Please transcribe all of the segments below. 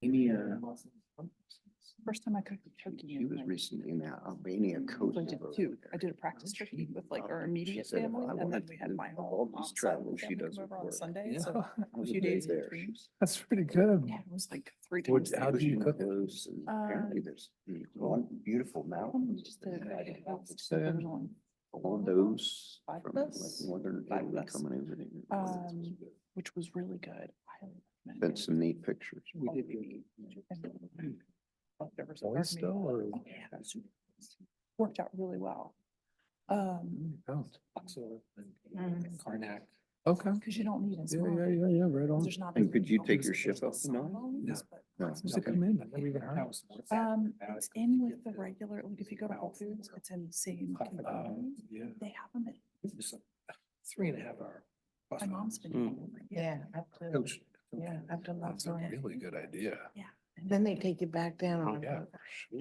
Albania, First time I cooked a turkey. she was recently in Albania coast. I did two. I did a practice turkey with like our immediate She said, family, "I and then wanted we to had do my all whole this mom's side travel of the she family does come with over on work." Sunday, Yeah. so I a was few a day days in there. between. She's That's pretty good. Yeah, it was like 3 What- times. how do you pushing cook it? those, and apparently there's one beautiful mountain. Just did it. I did it. So, There was only, All those Five from of like us? northern Five of Italy us. coming over there. which was really good. I highly recommend Sent it. some neat pictures. We did good. Leftovers at Moist Garden though, or? Meat. Oh, yeah, it was super moist. Worked out really well. Karnak. Okay. Because you don't need as Yeah, much. yeah, right on. There's not. And as could you much take your there's ship up some tonight? bones, but No. it's Does it come in? I never even heard. It's in with the regular, like if you go to Whole Foods, it's in the same container. Yeah. They have them at, 3.5 hour. bus my ride. mom's been. Mm. eating them right Yeah, here. up to, Coach. yeah, up to That's a Lafayette. really good idea. Yeah. and Then they take it back down on. Yeah, a- for sure.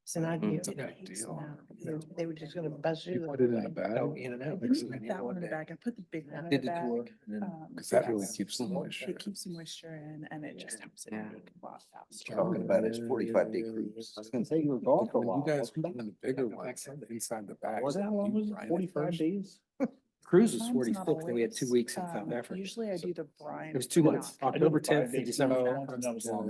It's an idea. It's a It big keeps deal. them out. They were just gonna buzz You you. put it in a bag. Oh, in and I out. didn't put that one in the bag. I put the big one in the Did the bag. tour. Cause so that really that's- keeps the moisture. It keeps the moisture in and it just helps it bake a lot faster. Talking about his 45-day cruise. I was gonna say you were gone for a When while. you guys put in the bigger ones inside the bag. Was that how long was it? 45 days? Cruise was Mine's not 46, then we had 2 always, weeks in South Africa. Usually I do the brine. It was 2 months, not- October I did a 10th to 5-day December. cruise 10th. once and that was long.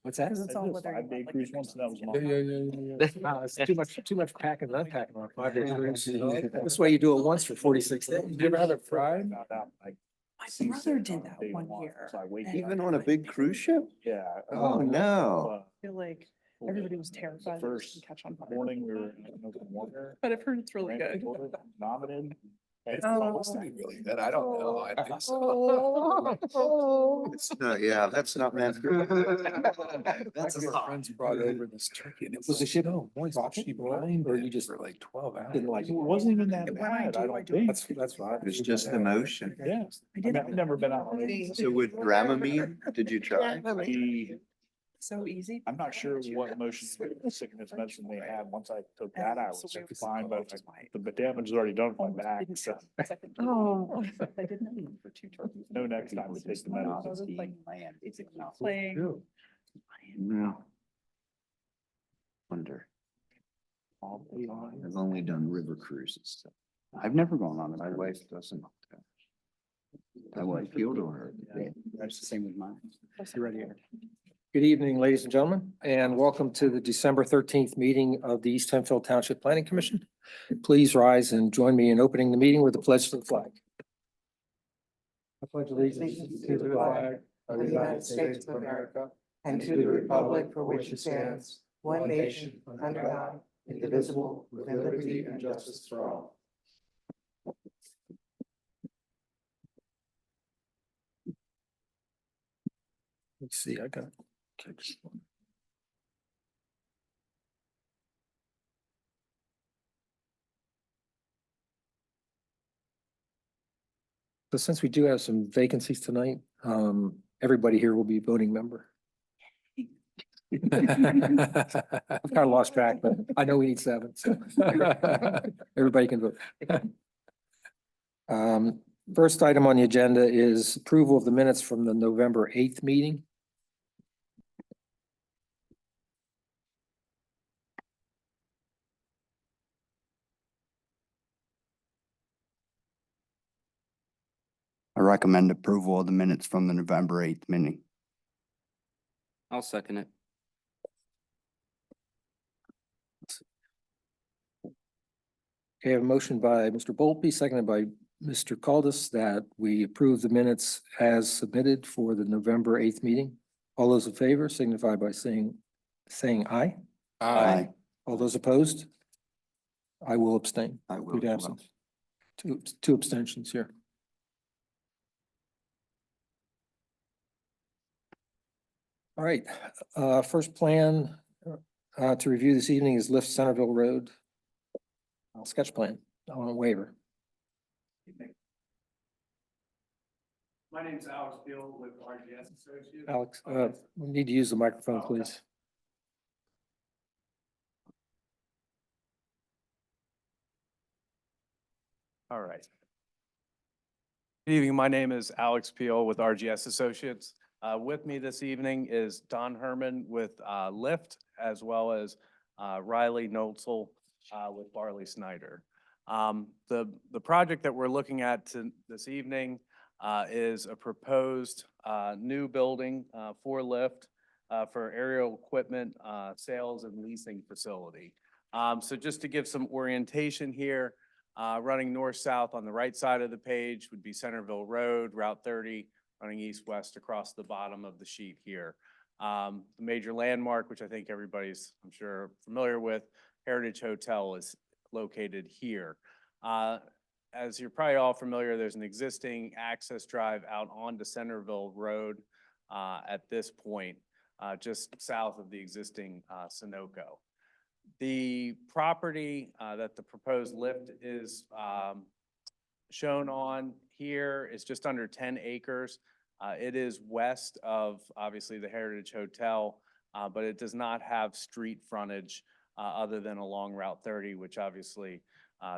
What's that? Cause it's all did a whether you 5-day want, like, cruise the once and that was chicken long. It's too much packing and unpacking on a 5-day cruise. This way you do it once for 46 days. Did you ever have it fried? Found out, like, My brother did that day one one, year. so I waited. and Even on a big cruise ship? Yeah. Oh, no. I feel like everybody was terrified that it was gonna catch on fire. Morning, we were in open water. But I've heard it's really ran good. to water, Vomited. It's supposed to be really good. I don't know. I think so. It's not, yeah, that's not meant. That's our friends brought over this turkey and it Was the ship moist. rocket She or blined you it just for like 12 hours. didn't like It wasn't even that When I bad, do, I I don't do. think. That's right. It's just emotion. Yeah. I I mean, did I've never been out on it. So with Dramamine, did you try? the, So easy. I'm not sure what motion sickness medicine they had. Once I took that, I was fine, but the damage is already done to my back, so Oh. I didn't eat for 2 turkeys. no next time to take the medicine. Like land, basically playing. No. Wonder. I've only done river cruises. I've never gone on it. My wife doesn't. My wife killed her. That's the same with mine. You're ready. Good evening, ladies and gentlemen, and welcome to the December 13th meeting of the East Hempfield Township Planning Commission. Please rise and join me in opening the meeting with the pledge to the flag. I pledge allegiance to the flag of the United States of America and to the republic for which it stands, one nation, under God, indivisible, with liberty and justice for all. Let's see, I got. So since we do have some vacancies tonight, everybody here will be voting member. I've kind of lost track, but I know we need 7, so everybody can vote. First item on the agenda is approval of the minutes from the November 8th meeting. I recommend approval of the minutes from the November 8th meeting. I'll second it. Okay, I have a motion by Mr. Volpe, seconded by Mr. Caldus, that we approve the minutes as submitted for the November 8th meeting. All those in favor signify by saying aye. Aye. All those opposed? I will abstain. I will. Good as well. absence. Two abstentions here. All right, first plan to review this evening is Lift Centerville Road. Sketch plan on a waiver. My name's Alex Bill with RGS Associates. Alex, we need to use the microphone, please. All right. Good evening. My name is Alex Peel with RGS Associates. With me this evening is Don Herman with Lyft, as well as Riley Nolzel with Barley Snyder. The project that we're looking at this evening is a proposed new building for Lyft for aerial equipment sales and leasing facility. So just to give some orientation here, running north-south on the right side of the page would be Centerville Road, Route 30, running east-west across the bottom of the sheet here. The major landmark, which I think everybody's, I'm sure, familiar with, Heritage Hotel is located here. As you're probably all familiar, there's an existing access drive out onto Centerville Road at this point, just south of the existing Sunoco. The property that the proposed lift is shown on here is just under 10 acres. It is west of, obviously, the Heritage Hotel, but it does not have street frontage other than along Route 30, which obviously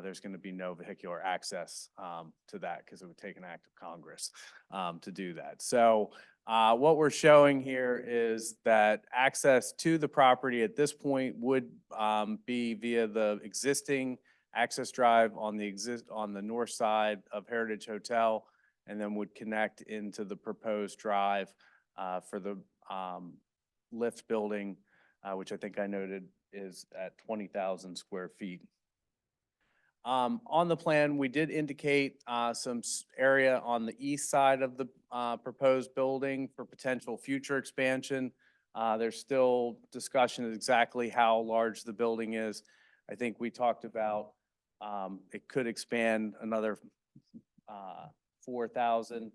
there's going to be no vehicular access to that because it would take an act of Congress to do that. So what we're showing here is that access to the property at this point would be via the existing access drive on the north side of Heritage Hotel, and then would connect into the proposed drive for the lift building, which I think I noted is at 20,000 square feet. On the plan, we did indicate some area on the east side of the proposed building for potential future expansion. There's still discussion of exactly how large the building is. I think we talked about it could expand another 4,000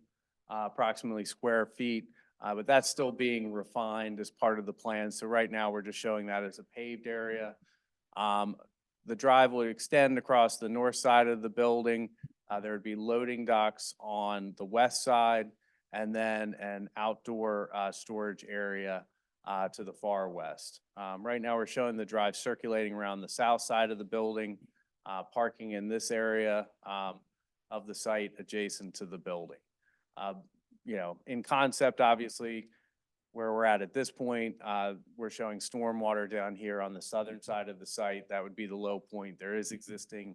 approximately square feet, but that's still being refined as part of the plan. So right now, we're just showing that as a paved area. The drive would extend across the north side of the building. There would be loading docks on the west side, and then an outdoor storage area to the far west. Right now, we're showing the drive circulating around the south side of the building, parking in this area of the site adjacent to the building. You know, in concept, obviously, where we're at this point, we're showing stormwater down here on the southern side of the site. That would be the low point. There is existing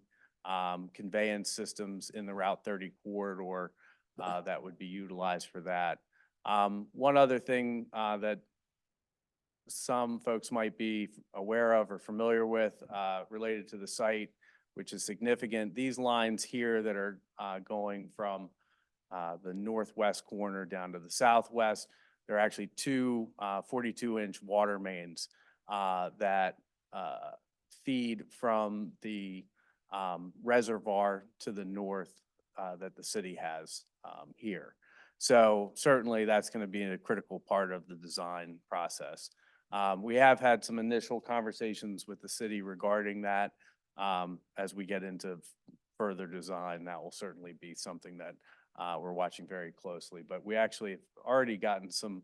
conveyance systems in the Route 30 corridor that would be utilized for that. One other thing that some folks might be aware of or familiar with related to the site, which is significant, these lines here that are going from the northwest corner down to the southwest, there are actually two 42-inch water mains that feed from the reservoir to the north that the city has here. So certainly that's going to be a critical part of the design process. We have had some initial conversations with the city regarding that. As we get into further design, that will certainly be something that we're watching very closely, but we actually have already gotten some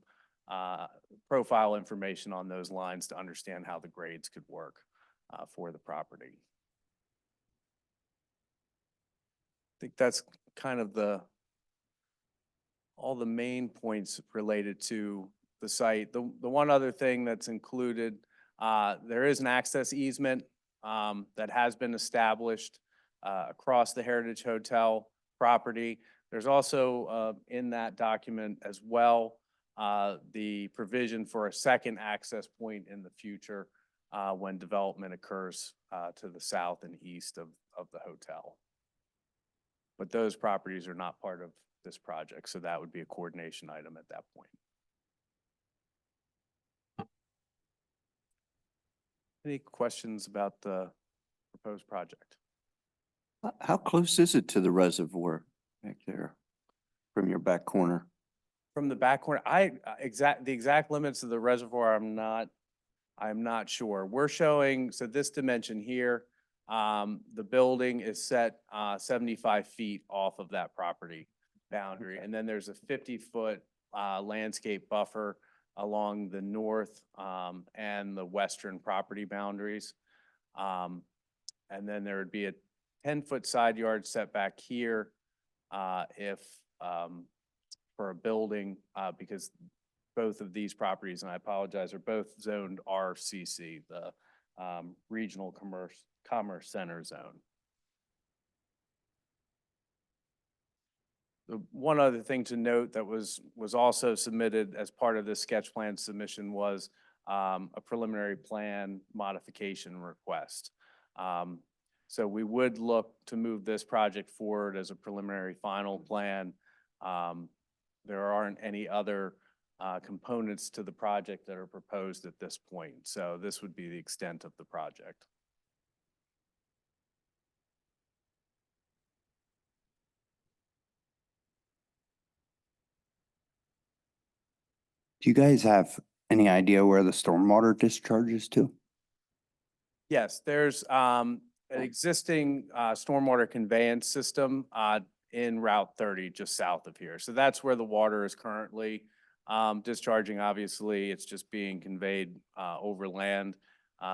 profile information on those lines to understand how the grades could work for the property. I think that's kind of all the main points related to the site. The one other thing that's included, there is an access easement that has been established across the Heritage Hotel property. There's also in that document as well the provision for a second access point in the future when development occurs to the south and east of the hotel. But those properties are not part of this project, so that would be a coordination item at that point. Any questions about the proposed project? How close is it to the reservoir back there from your back corner? From the back corner, the exact limits of the reservoir, I'm not sure. We're showing, so this dimension here, the building is set 75 feet off of that property boundary. And then there's a 50-foot landscape buffer along the north and the western property boundaries. And then there would be a 10-foot side yard setback here if for a building, because both of these properties, and I apologize, are both zoned RCC, the Regional Commerce Center Zone. The one other thing to note that was also submitted as part of this sketch plan submission was a preliminary plan modification request. So we would look to move this project forward as a preliminary final plan. There aren't any other components to the project that are proposed at this point. So this would be the extent of the project. Do you guys have any idea where the stormwater discharges to? Yes, there's an existing stormwater conveyance system in Route 30, just south of here. So that's where the water is currently discharging. Obviously, it's just being conveyed over land.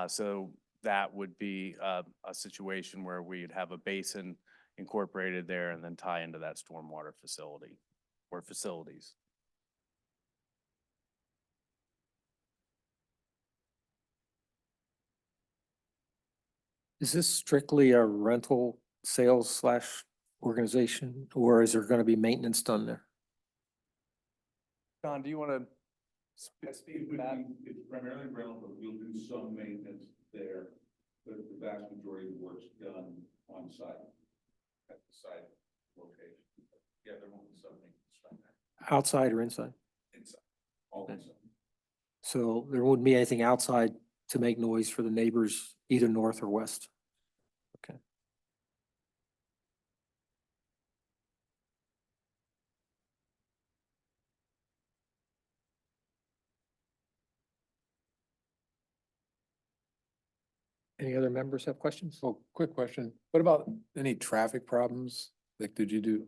So that would be a situation where we'd have a basin incorporated there and then tie into that stormwater facility or facilities. Is this strictly a rental sales / organization, or is there going to be maintenance done there? John, do you want to It would be, it's primarily rental, but we'll do some maintenance there, but the vast majority of the work's done on site, at the site location. Yeah, there won't be some maintenance done there. Outside or inside? Inside, all inside. So there wouldn't be anything outside to make noise for the neighbors, either north or west? Okay. Any other members have questions? Oh, quick question. What about any traffic problems? Like, do you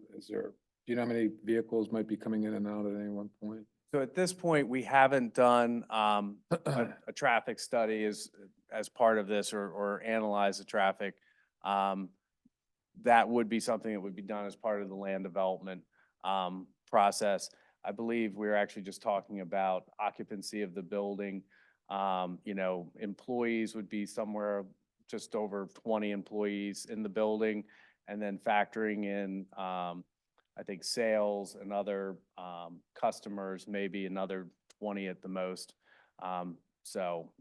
know how many vehicles might be coming in and out at any one point? So at this point, we haven't done a traffic study as part of this or analyze the traffic. That would be something that would be done as part of the land development process. I believe we're actually just talking about occupancy of the building. You know, employees would be somewhere just over 20 employees in the building, and then factoring in I think sales and other customers, maybe another 20 at the most. So,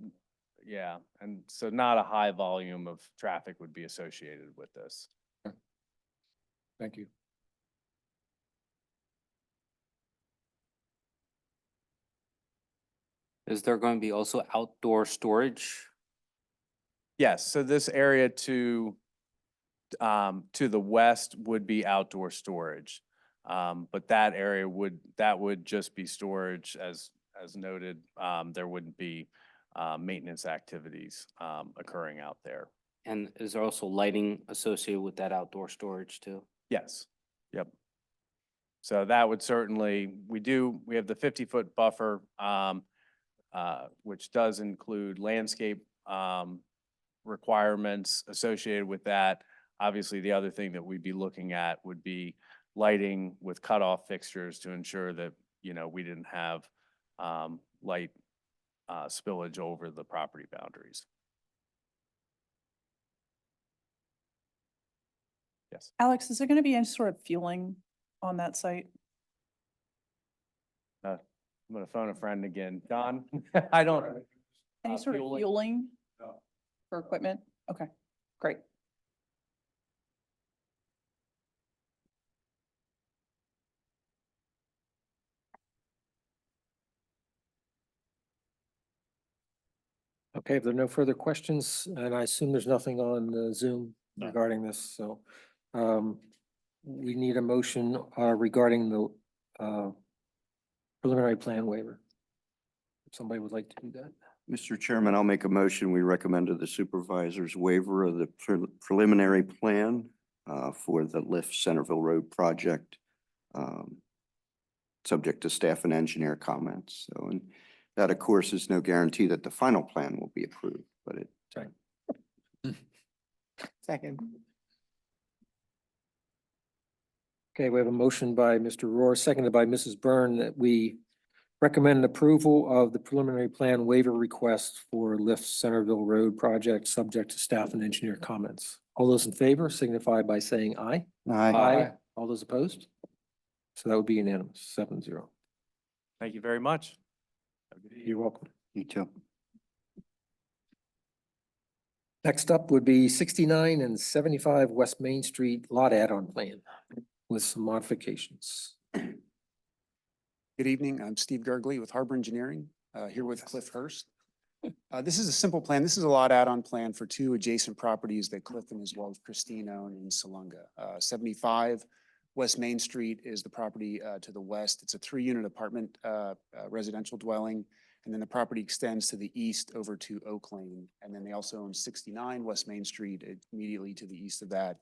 yeah, and so not a high volume of traffic would be associated with this. Thank you. Is there going to be also outdoor storage? Yes, so this area to the west would be outdoor storage. But that area would just be storage as noted. There wouldn't be maintenance activities occurring out there. And is there also lighting associated with that outdoor storage too? Yes, yep. So that would certainly, we have the 50-foot buffer, which does include landscape requirements associated with that. Obviously, the other thing that we'd be looking at would be lighting with cutoff fixtures to ensure that, you know, we didn't have light spillage over the property boundaries. Yes. Alex, is there going to be any sort of fueling on that site? I'm gonna phone a friend again. Don, I don't. Any sort of fueling? fueling No. for equipment? Okay, great. Okay, if there are no further questions, and I assume there's nothing on the Zoom No. regarding this, so we need a motion regarding the preliminary plan waiver. If somebody would like to do that. Mr. Chairman, I'll make a motion. We recommend to the supervisors waiver of the preliminary plan for the Lift Centerville Road project, subject to staff and engineer comments. So, and that, of course, is no guarantee that the final plan will be approved, but it. Second. Okay, we have a motion by Mr. Rohr, seconded by Mrs. Byrne, that we recommend approval of the preliminary plan waiver request for Lift Centerville Road project, subject to staff and engineer comments. All those in favor signify by saying aye. Aye. All those opposed? So that would be unanimous, 7-0. Thank you very much. You're welcome. You too. Next up would be 69 and 75 West Main Street lot add-on plan with some modifications. Good evening. I'm Steve Gergley with Harbor Engineering, here with Cliff Hurst. This is a simple plan. This is a lot add-on plan for two adjacent properties that Cliff and his wife Christine own in Salunga. 75 West Main Street is the property to the west. It's a 3-unit apartment residential dwelling. And then the property extends to the east over to Oak Lane. And then they also own 69 West Main Street immediately to the east of that.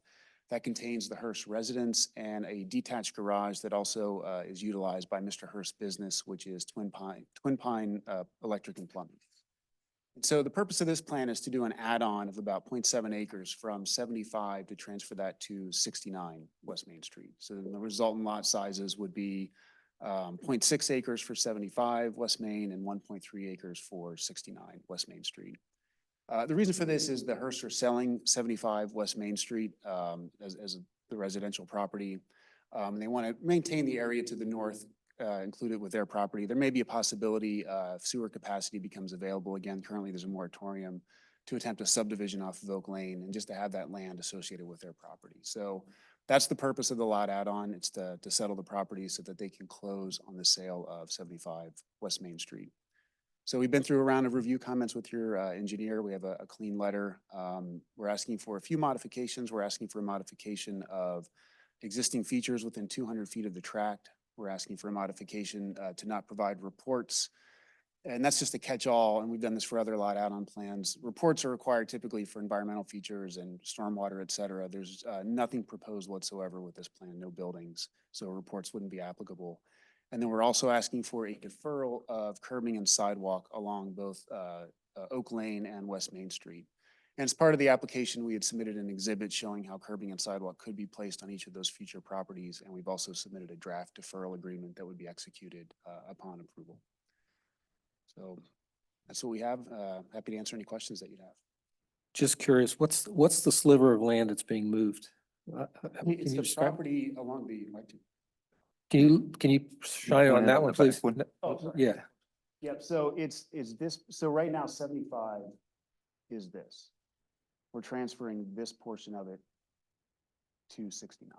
That contains the Hurst residence and a detached garage that also is utilized by Mr. Hurst's business, which is Twin Pine Electric and Plumbing. And so the purpose of this plan is to do an add-on of about 0.7 acres from 75 to transfer that to 69 West Main Street. So the resultant lot sizes would be 0.6 acres for 75 West Main and 1.3 acres for 69 West Main Street. The reason for this is the Hearsts are selling 75 West Main Street as the residential property. They want to maintain the area to the north included with their property. There may be a possibility if sewer capacity becomes available. Again, currently there's a moratorium to attempt a subdivision off of Oak Lane and just to have that land associated with their property. So that's the purpose of the lot add-on. It's to settle the property so that they can close on the sale of 75 West Main Street. So we've been through a round of review comments with your engineer. We have a clean letter. We're asking for a few modifications. We're asking for a modification of existing features within 200 feet of the tract. We're asking for a modification to not provide reports. And that's just a catch-all, and we've done this for other lot add-on plans. Reports are required typically for environmental features and stormwater, et cetera. There's nothing proposed whatsoever with this plan, no buildings, so reports wouldn't be applicable. And then we're also asking for a deferral of curbing and sidewalk along both Oak Lane and West Main Street. And as part of the application, we had submitted an exhibit showing how curbing and sidewalk could be placed on each of those future properties. And we've also submitted a draft deferral agreement that would be executed upon approval. So that's what we have. Happy to answer any questions that you'd have. Just curious, what's the sliver of land that's being moved? It's the property along the, Can you shine on that one, please? Oh, sorry. Yeah, Yep, so it's this, so right now 75 is this. We're transferring this portion of it to 69.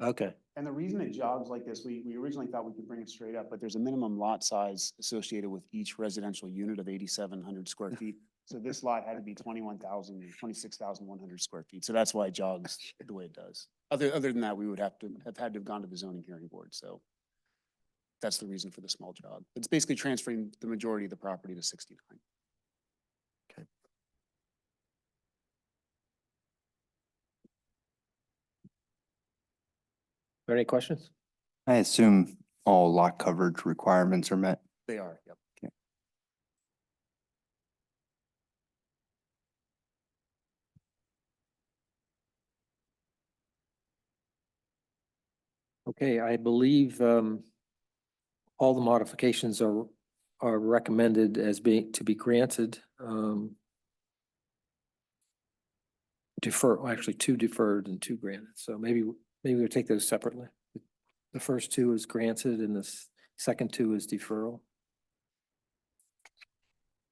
okay. And the reason it jogs like this, we originally thought we could bring it straight up, but there's a minimum lot size associated with each residential unit of 8,700 square feet. So this lot had to be 26,100 square feet. So that's why it jogs the way it does. Other than that, we would have had to have gone to the zoning hearing board. So that's the reason for the small jog. It's basically transferring the majority of the property to 69. Are there any questions? I assume all lot coverage requirements are met. They are, yep. Okay, I believe all the modifications are recommended as to be granted. Actually 2 deferred and 2 granted. So maybe we'll take those separately. The first 2 is granted and the second 2 is deferral.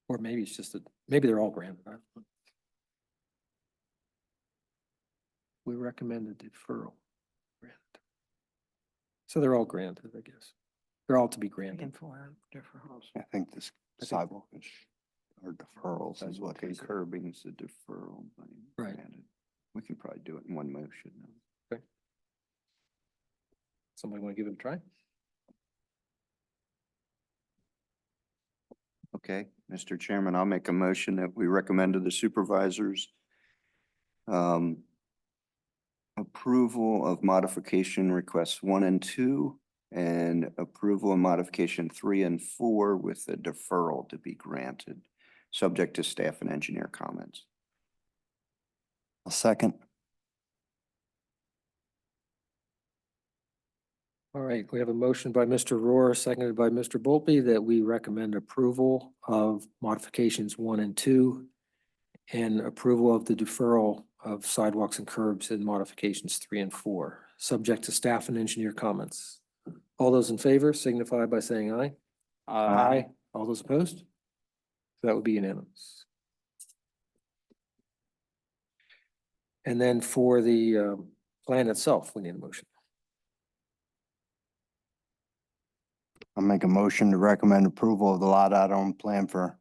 Or maybe it's just maybe they're all granted. We recommended deferral. Granted. So they're all granted, I guess. They're all to be granted. I think this sidewalk is, or deferrals is what, and curbing is the deferral. Right. Granted. We can probably do it in one motion. Okay. Somebody want to give it a try? Okay, Mr. Chairman, I'll make a motion that we recommend to the supervisors approval of modification requests 1 and 2 and approval of modification 3 and 4 with the deferral to be granted, subject to staff and engineer comments. A second. All right, we have a motion by Mr. Rohr, seconded by Mr. Volpe, that we recommend approval of modifications 1 and 2 and approval of the deferral of sidewalks and curbs in modifications 3 and 4, subject to staff and engineer comments. All those in favor signify by saying aye. All those opposed? That would be unanimous. And then for the plan itself, we need a motion. I'll make a motion to recommend approval of the lot add-on plan for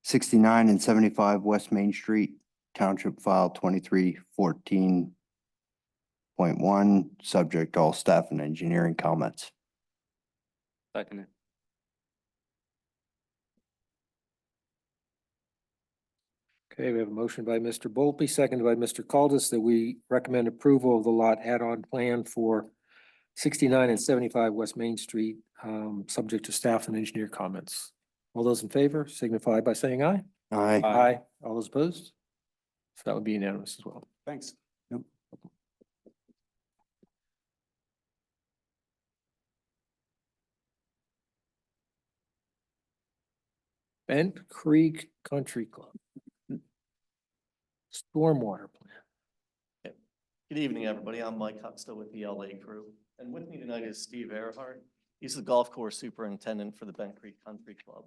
69 and 75 West Main Street, Township File 2314.1, subject to all staff and engineering comments. Second. Okay, we have a motion by Mr. Volpe, seconded by Mr. Caldus, that we recommend approval of the lot add-on plan for 69 and 75 West Main Street, subject to staff and engineer comments. All those in favor signify by saying aye. Aye. All those opposed? So that would be unanimous as well. Thanks. Bent Creek Country Club. Stormwater plan. Good evening, everybody. I'm Mike Huxtable with the LA crew. And with me tonight is Steve Earhart. He's the golf course superintendent for the Bent Creek Country Club.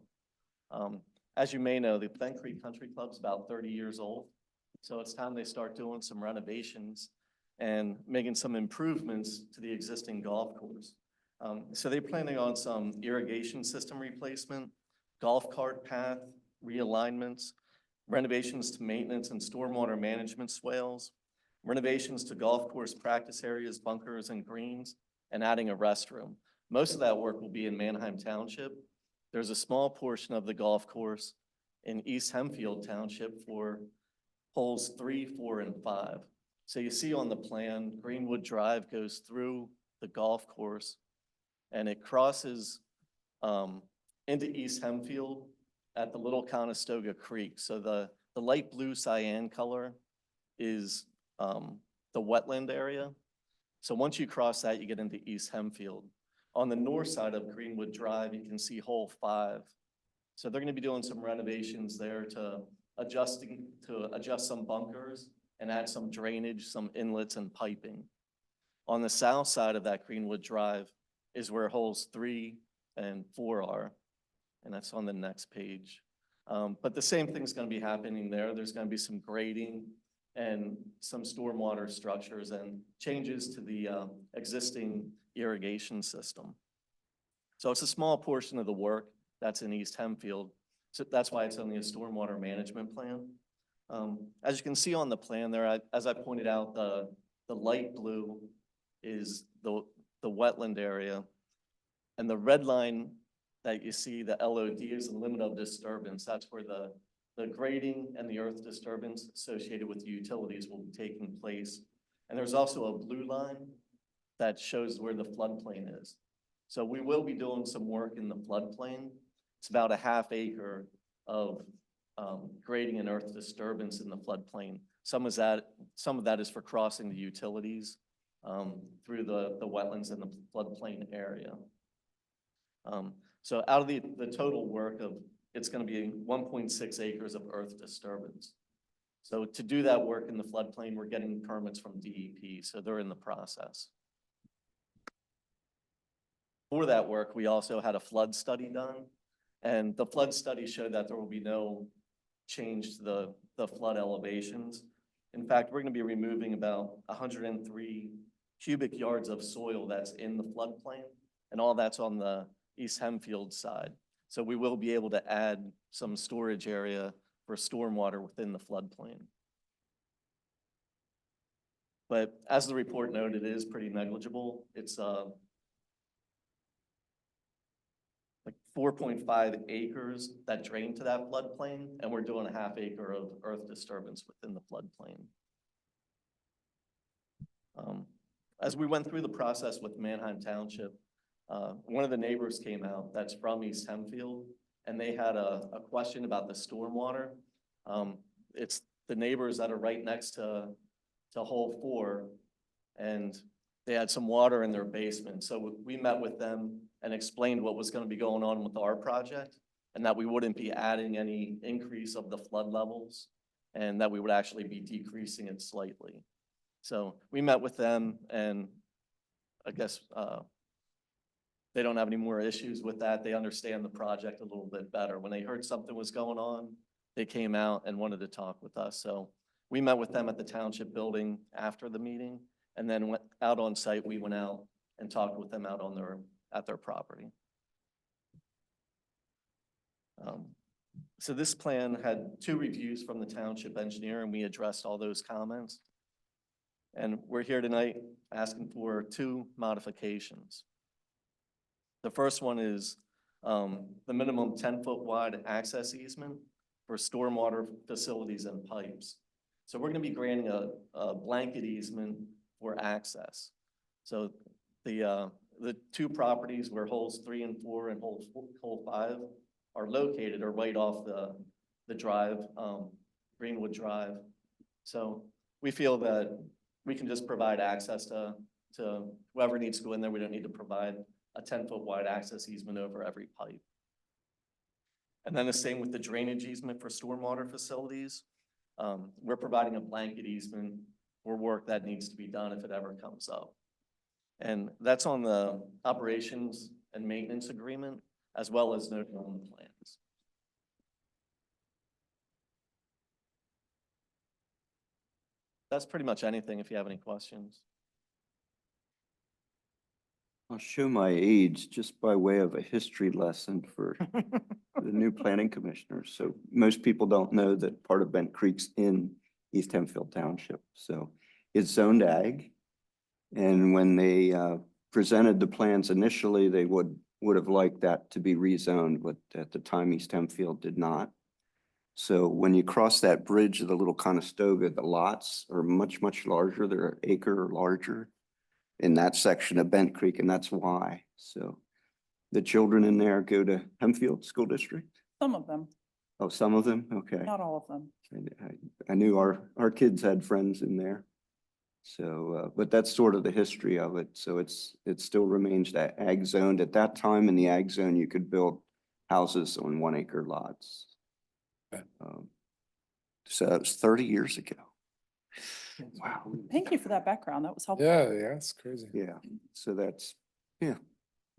As you may know, the Bent Creek Country Club's about 30 years old. So it's time they start doing some renovations and making some improvements to the existing golf course. So they're planning on some irrigation system replacement, golf cart path realignments, renovations to maintenance and stormwater management swales, renovations to golf course practice areas, bunkers, and greens, and adding a restroom. Most of that work will be in Manheim Township. There's a small portion of the golf course in East Hempfield Township for holes 3, 4, and 5. So you see on the plan, Greenwood Drive goes through the golf course and it crosses into East Hempfield at the Little Conestoga Creek. So the light blue cyan color is the wetland area. So once you cross that, you get into East Hempfield. On the north side of Greenwood Drive, you can see hole 5. So they're going to be doing some renovations there to adjust some bunkers and add some drainage, some inlets and piping. On the south side of that Greenwood Drive is where holes 3 and 4 are. And that's on the next page. But the same thing's going to be happening there. There's going to be some grading and some stormwater structures and changes to the existing irrigation system. So it's a small portion of the work that's in East Hempfield. So that's why it's only a stormwater management plan. As you can see on the plan there, as I pointed out, the light blue is the wetland area. And the red line that you see, the LOD, is the limit of disturbance. That's where the grading and the earth disturbance associated with the utilities will be taking place. And there's also a blue line that shows where the floodplain is. So we will be doing some work in the floodplain. It's about a ½ acre of grading and earth disturbance in the floodplain. Some of that is for crossing the utilities through the wetlands in the floodplain area. So out of the total work of, it's going to be 1.6 acres of earth disturbance. So to do that work in the floodplain, we're getting permits from DEP, so they're in the process. For that work, we also had a flood study done, and the flood study showed that there will be no change to the flood elevations. In fact, we're going to be removing about 103 cubic yards of soil that's in the floodplain, and all that's on the East Hempfield side. So we will be able to add some storage area for stormwater within the floodplain. But as the report noted, it is pretty negligible. It's like 4.5 acres that drain to that floodplain, and we're doing a ½ acre of earth disturbance within the floodplain. As we went through the process with Manheim Township, one of the neighbors came out that's from East Hempfield, and they had a question about the stormwater. It's the neighbors that are right next to hole 4, and they had some water in their basement. So we met with them and explained what was gonna be going on with our project and that we wouldn't be adding any increase of the flood levels and that we would actually be decreasing it slightly. So we met with them and I guess, they don't have any more issues with that. They understand the project a little bit better. When they heard something was going on, they came out and wanted to talk with us. So we met with them at the township building after the meeting and then went out on site. We went out and talked with them out on at their property. So this plan had 2 reviews from the township engineer and we addressed all those comments. And we're here tonight asking for 2 modifications. The first one is the minimum 10-foot wide access easement for stormwater facilities and pipes. So we're gonna be granting a blanket easement for access. So the 2 properties where holes 3 and 4 and hole 5 are located are right off the drive, Greenwood Drive. So we feel that we can just provide access to whoever needs to go in there. We don't need to provide a 10-foot wide access easement over every pipe. And then the same with the drainage easement for stormwater facilities. We're providing a blanket easement for work that needs to be done if it ever comes up. And that's on the operations and maintenance agreement, as well as noted on the plans. That's pretty much anything if you have any questions. I'll show my age just by way of a history lesson for the new planning commissioners. So most people don't know that part of Bent Creek's in East Hempfield Township. So it's zoned ag. And when they presented the plans initially, they would have liked that to be rezoned, but at the time East Hempfield did not. So when you cross that bridge of the little Conestoga, the lots are much, much larger. They're an acre or larger in that section of Bent Creek, and that's why. So the children in there go to Hempfield School District? Some of them, Oh, some of them? Okay. not all of them. I knew our kids had friends in there. So, but that's sort of the history of it. So it still remains that ag zoned. At that time in the ag zone, you could build houses on 1 acre lots. Okay. So it was 30 years ago. Wow. Thank you for that background. That was helpful. Yeah, it's crazy. Yeah, so that's, yeah,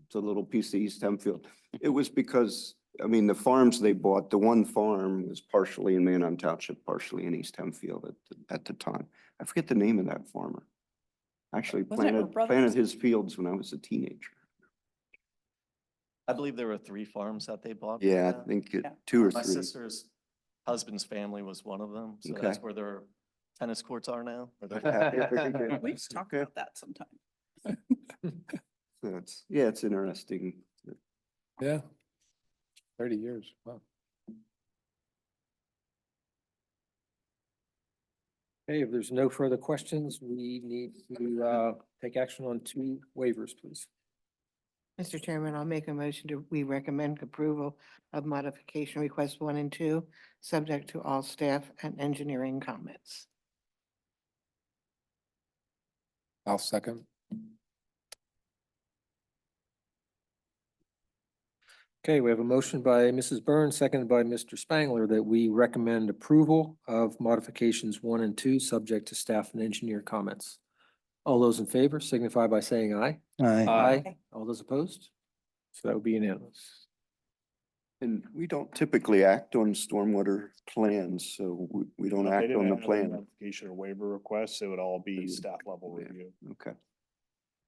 it's a little piece of East Hempfield. It was because, I mean, the farms they bought, the one farm was partially in Manheim Township, partially in East Hempfield at the time. I forget the name of that farmer. Actually Wasn't it her brother's? planted his fields when I was a teenager. I believe there were 3 farms that they bought. Yeah, I think 2 or My 3. sister's husband's family was one of them. So Okay. that's where their tennis courts are now. We used to talk about that sometime. So it's interesting. Yeah. 30 years, wow. Okay, if there's no further questions, we need to take action on 2 waivers, please. Mr. Chairman, I'll make a motion to, we recommend approval of modification requests 1 and 2, subject to all staff and engineering comments. I'll second. Okay, we have a motion by Mrs. Burns, seconded by Mr. Spangler, that we recommend approval of modifications 1 and 2, subject to staff and engineer comments. All those in favor signify by saying aye. Aye. All those opposed? So that would be unanimous. And we don't typically act on stormwater plans, so we don't If they act didn't on the have a plan. Modification or waiver requests, it would all be staff level Yeah. review. Okay.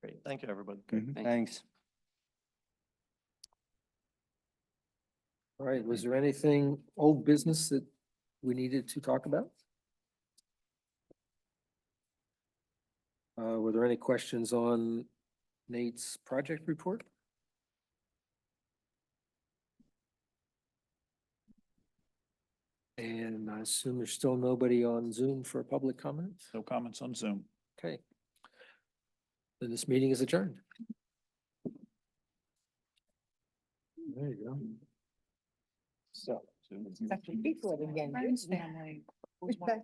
Great. Thank you, everybody. Thanks. All right, was there anything old business that we needed to talk about? Were there any questions on Nate's project report? And I assume there's still nobody on Zoom for public comment? No comments on Zoom. Okay. Then this meeting is adjourned. There you go. Friends, family.